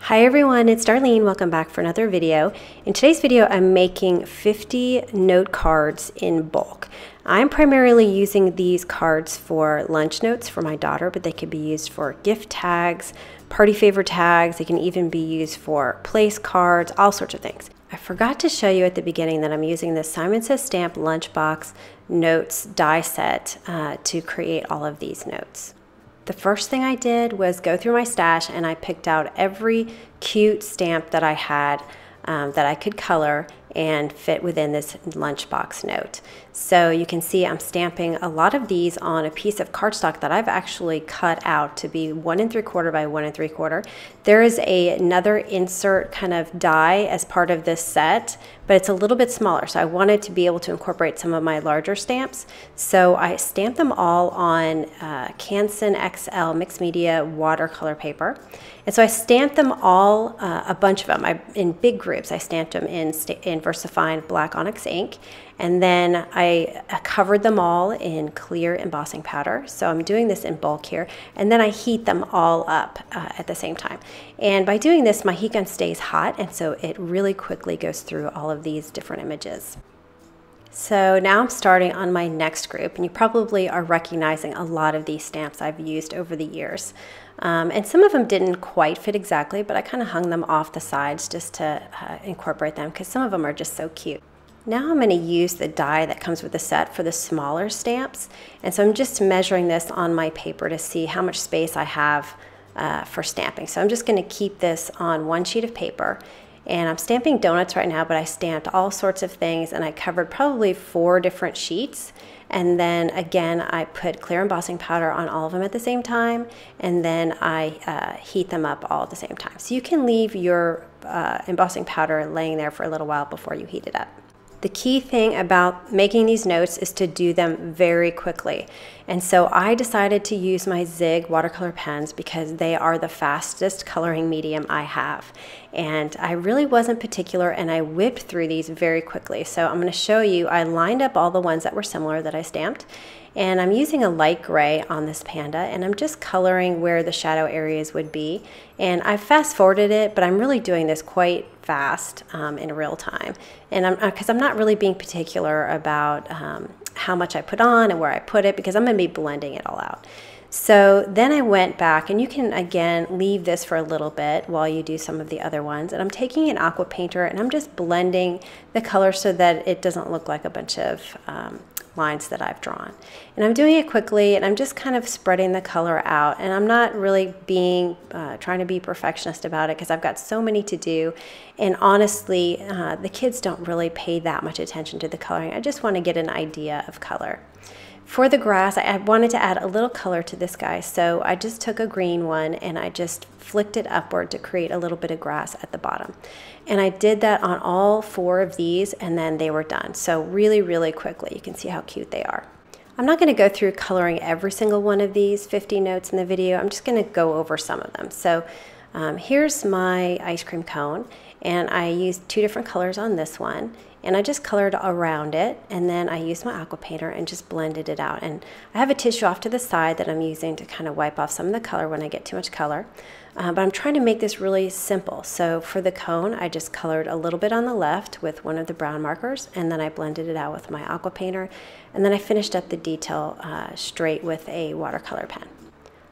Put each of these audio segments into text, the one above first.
Hi everyone, it's Darlene. Welcome back for another video. In today's video, I'm making 50 note cards in bulk. I'm primarily using these cards for lunch notes for my daughter, but they could be used for gift tags, party favor tags. They can even be used for place cards, all sorts of things. I forgot to show you at the beginning that I'm using this Simon Says Stamp Lunchbox Notes die set to create all of these notes. The first thing I did was go through my stash and I picked out every cute stamp that I had that I could color and fit within this lunchbox note. So you can see I'm stamping a lot of these on a piece of cardstock that I've actually cut out to be 1 3/4 by 1 3/4. There is another insert kind of die as part of this set, but it's a little bit smaller. So I wanted to be able to incorporate some of my larger stamps. So I stamped them all on Canson XL Mixed Media watercolor paper. And so I stamped them all, a bunch of them, in big groups. I stamped them in VersaFine Black Onyx ink, and then I covered them all in clear embossing powder. So I'm doing this in bulk here, and then I heat them all up at the same time. And by doing this, my heat gun stays hot, and so it really quickly goes through all of these different images. So now I'm starting on my next group, and you probably are recognizing a lot of these stamps I've used over the years. And some of them didn't quite fit exactly, but I kind of hung them off the sides just to incorporate them because some of them are just so cute. Now I'm going to use the die that comes with the set for the smaller stamps. And so I'm just measuring this on my paper to see how much space I have for stamping. So I'm just going to keep this on one sheet of paper. And I'm stamping donuts right now, but I stamped all sorts of things and I covered probably 4 different sheets. And then again, I put clear embossing powder on all of them at the same time, and then I heat them up all at the same time. So you can leave your embossing powder laying there for a little while before you heat it up. The key thing about making these notes is to do them very quickly. And so I decided to use my Zig watercolor pens because they are the fastest coloring medium I have. And I really wasn't particular and I whipped through these very quickly. So I'm going to show you, I lined up all the ones that were similar that I stamped. And I'm using a light gray on this panda, and I'm just coloring where the shadow areas would be. And I fast forwarded it, but I'm really doing this quite fast in real time. And because I'm not really being particular about how much I put on and where I put it, because I'm going to be blending it all out. So then I went back, and you can again leave this for a little bit while you do some of the other ones. And I'm taking an aqua painter and I'm just blending the color so that it doesn't look like a bunch of lines that I've drawn. And I'm doing it quickly, and I'm just kind of spreading the color out, and I'm not really being trying to be perfectionist about it because I've got so many to do, and honestly the kids don't really pay that much attention to the coloring. I just want to get an idea of color. For the grass, I wanted to add a little color to this guy, so I just took a green one and I just flicked it upward to create a little bit of grass at the bottom. And I did that on all 4 of these, and then they were done. So really, really quickly, you can see how cute they are. I'm not going to go through coloring every single one of these 50 notes in the video. I'm just going to go over some of them. So here's my ice cream cone, and I used 2 different colors on this one. And I just colored around it, and then I used my aqua painter and just blended it out. And I have a tissue off to the side that I'm using to kind of wipe off some of the color when I get too much color. But I'm trying to make this really simple. So for the cone, I just colored a little bit on the left with one of the brown markers, and then I blended it out with my aqua painter. And then I finished up the detail straight with a watercolor pen.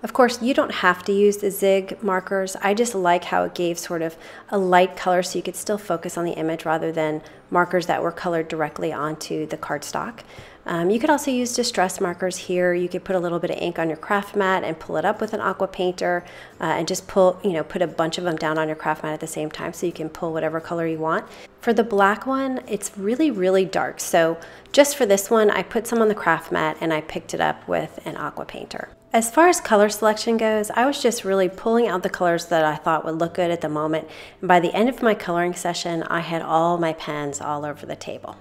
Of course, you don't have to use the Zig markers. I just like how it gave sort of a light color so you could still focus on the image rather than markers that were colored directly onto the cardstock. You could also use distress markers here. You could put a little bit of ink on your craft mat and pull it up with an aqua painter and just put a bunch of them down on your craft mat at the same time so you can pull whatever color you want. For the black one, it's really, really dark. So just for this one, I put some on the craft mat and I picked it up with an aqua painter. As far as color selection goes, I was just really pulling out the colors that I thought would look good at the moment. And by the end of my coloring session, I had all my pens all over the table.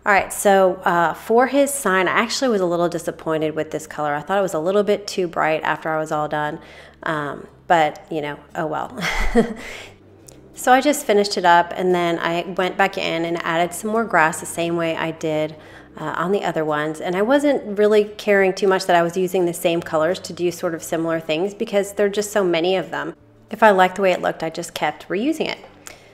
All right, so for his sign, I actually was a little disappointed with this color. I thought it was a little bit too bright after I was all done, but oh well. So I just finished it up, and then I went back in and added some more grass the same way I did on the other ones. And I wasn't really caring too much that I was using the same colors to do sort of similar things because there are just so many of them. If I liked the way it looked, I just kept reusing it.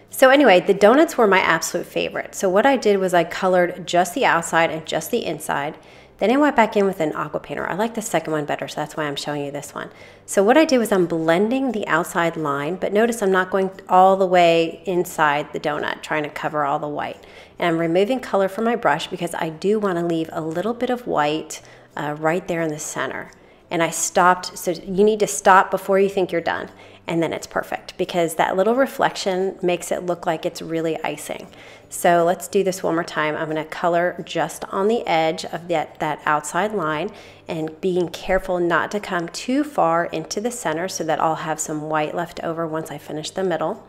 So anyway, the donuts were my absolute favorite. So what I did was I colored just the outside and just the inside. Then I went back in with an aqua painter. I like the second one better, so that's why I'm showing you this one. So what I did was I'm blending the outside line, but notice I'm not going all the way inside the donut, trying to cover all the white. And I'm removing color from my brush because I do want to leave a little bit of white right there in the center. And I stopped, so you need to stop before you think you're done. And then it's perfect because that little reflection makes it look like it's really icing. So let's do this one more time. I'm going to color just on the edge of that outside line and being careful not to come too far into the center so that I'll have some white left over once I finish the middle.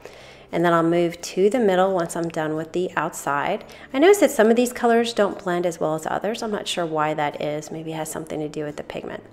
And then I'll move to the middle once I'm done with the outside. I notice that some of these colors don't blend as well as others. I'm not sure why that is. Maybe it has something to do with the pigment.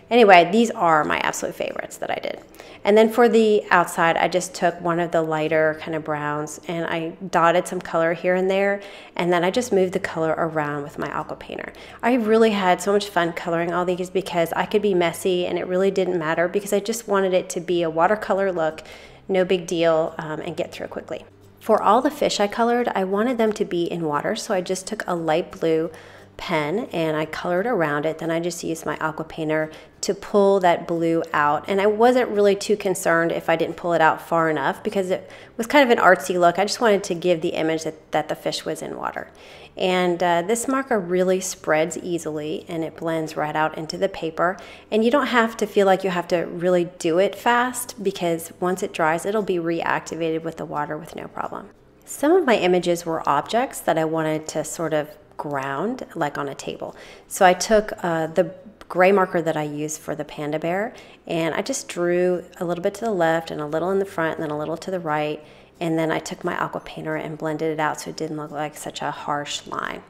Anyway, these are my absolute favorites that I did. And then for the outside, I just took one of the lighter kind of browns and I dotted some color here and there. And then I just moved the color around with my aqua painter. I really had so much fun coloring all these because I could be messy and it really didn't matter because I just wanted it to be a watercolor look, no big deal, and get through quickly. For all the fish I colored, I wanted them to be in water. So I just took a light blue pen and I colored around it. Then I just used my aqua painter to pull that blue out, and I wasn't really too concerned if I didn't pull it out far enough because it was kind of an artsy look. I just wanted to give the image that the fish was in water. And this marker really spreads easily and it blends right out into the paper, and you don't have to feel like you have to really do it fast because once it dries it'll be reactivated with the water with no problem. Some of my images were objects that I wanted to sort of ground like on a table. So I took the gray marker that I used for the panda bear and I just drew a little bit to the left and a little in the front and then a little to the right, and then I took my aqua painter and blended it out so it didn't look like such a harsh line.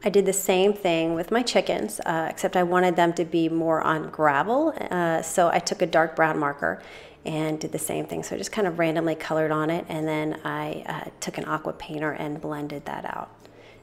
I did the same thing with my chickens, except I wanted them to be more on gravel, so I took a dark brown marker and did the same thing. So I just kind of randomly colored on it, and then I took an aqua painter and blended that out.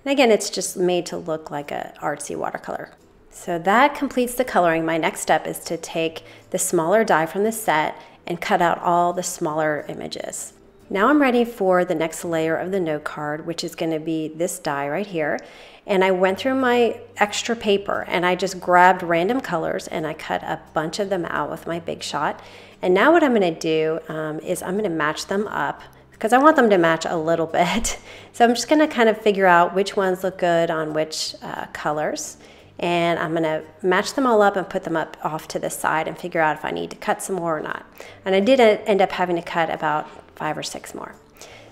And again, it's just made to look like an artsy watercolor. So that completes the coloring. My next step is to take the smaller die from the set and cut out all the smaller images. Now I'm ready for the next layer of the note card, which is going to be this die right here. And I went through my extra paper and I just grabbed random colors and I cut a bunch of them out with my Big Shot. And now what I'm going to do is I'm going to match them up because I want them to match a little bit. So I'm just going to kind of figure out which ones look good on which colors. And I'm going to match them all up and put them up off to the side and figure out if I need to cut some more or not. And I did end up having to cut about 5 or 6 more.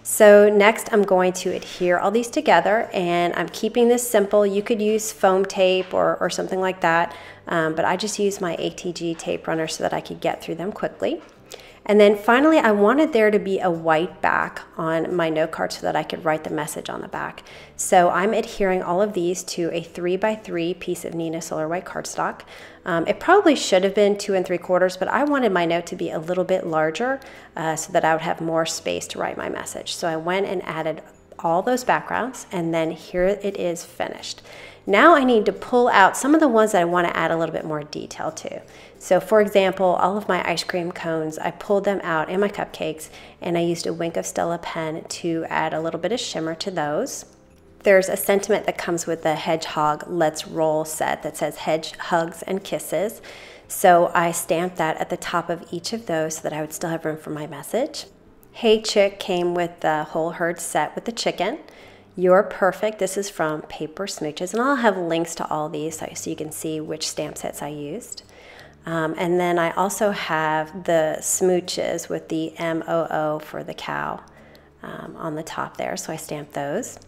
So next I'm going to adhere all these together, and I'm keeping this simple. You could use foam tape or something like that, but I just used my ATG tape runner so that I could get through them quickly. And then finally, I wanted there to be a white back on my note card so that I could write the message on the back. So I'm adhering all of these to a 3x3 piece of Neenah Solar White cardstock. It probably should have been 2 3/4, but I wanted my note to be a little bit larger so that I would have more space to write my message. So I went and added all those backgrounds, and then here it is finished. Now I need to pull out some of the ones that I want to add a little bit more detail to. So for example, all of my ice cream cones, I pulled them out, and my cupcakes, and I used a Wink of Stella pen to add a little bit of shimmer to those. There's a sentiment that comes with the Hedgehog Let's Roll set that says Hedge Hugs and Kisses. So I stamped that at the top of each of those so that I would still have room for my message. Hey Chick came with the Whole Herd set with the chicken. You're Perfect, this is from Paper Smooches, and I'll have links to all these so you can see which stamp sets I used. And then I also have the Smooches with the MOO for the cow on the top there, so I stamped those.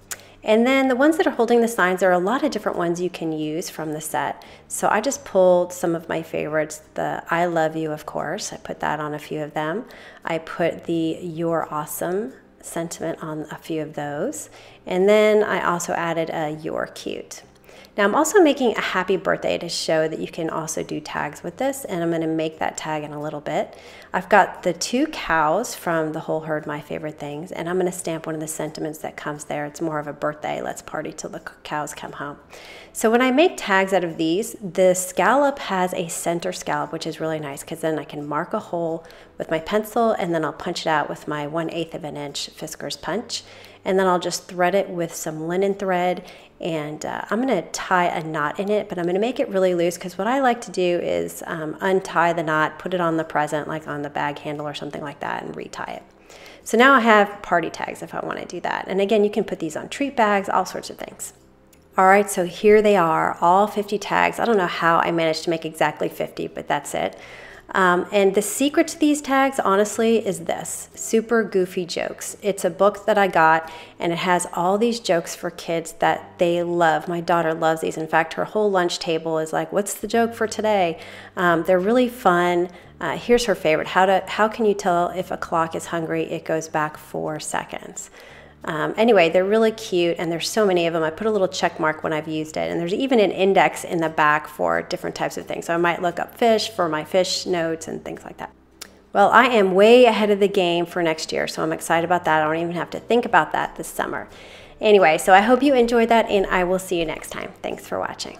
And then the ones that are holding the signs, there are a lot of different ones you can use from the set. So I just pulled some of my favorites. The I love you, of course. I put that on a few of them. I put the You're Awesome sentiment on a few of those. And then I also added a You're Cute. Now I'm also making a happy birthday to show that you can also do tags with this, and I'm going to make that tag in a little bit. I've got the 2 cows from the Whole Herd My Favorite Things, and I'm going to stamp one of the sentiments that comes there. It's more of a birthday, let's party till the cows come home. So when I make tags out of these, the scallop has a center scallop, which is really nice because then I can mark a hole with my pencil, and then I'll punch it out with my 1/8 of an inch Fiskars punch. And then I'll just thread it with some linen thread, and I'm going to tie a knot in it, but I'm going to make it really loose because what I like to do is untie the knot, put it on the present, like on the bag handle or something like that, and retie it. So now I have party tags if I want to do that. And again, you can put these on treat bags, all sorts of things. All right, so here they are, all 50 tags. I don't know how I managed to make exactly 50, but that's it. And the secret to these tags, honestly, is this: Super Goofy Jokes. It's a book that I got, and it has all these jokes for kids that they love. My daughter loves these. In fact, her whole lunch table is like, what's the joke for today? They're really fun. Here's her favorite. How can you tell if a clock is hungry? It goes back 4 seconds. Anyway, they're really cute, and there's so many of them. I put a little check mark when I've used it, and there's even an index in the back for different types of things. So I might look up fish for my fish notes and things like that. Well, I am way ahead of the game for next year, so I'm excited about that. I don't even have to think about that this summer. Anyway, so I hope you enjoyed that, and I will see you next time. Thanks for watching.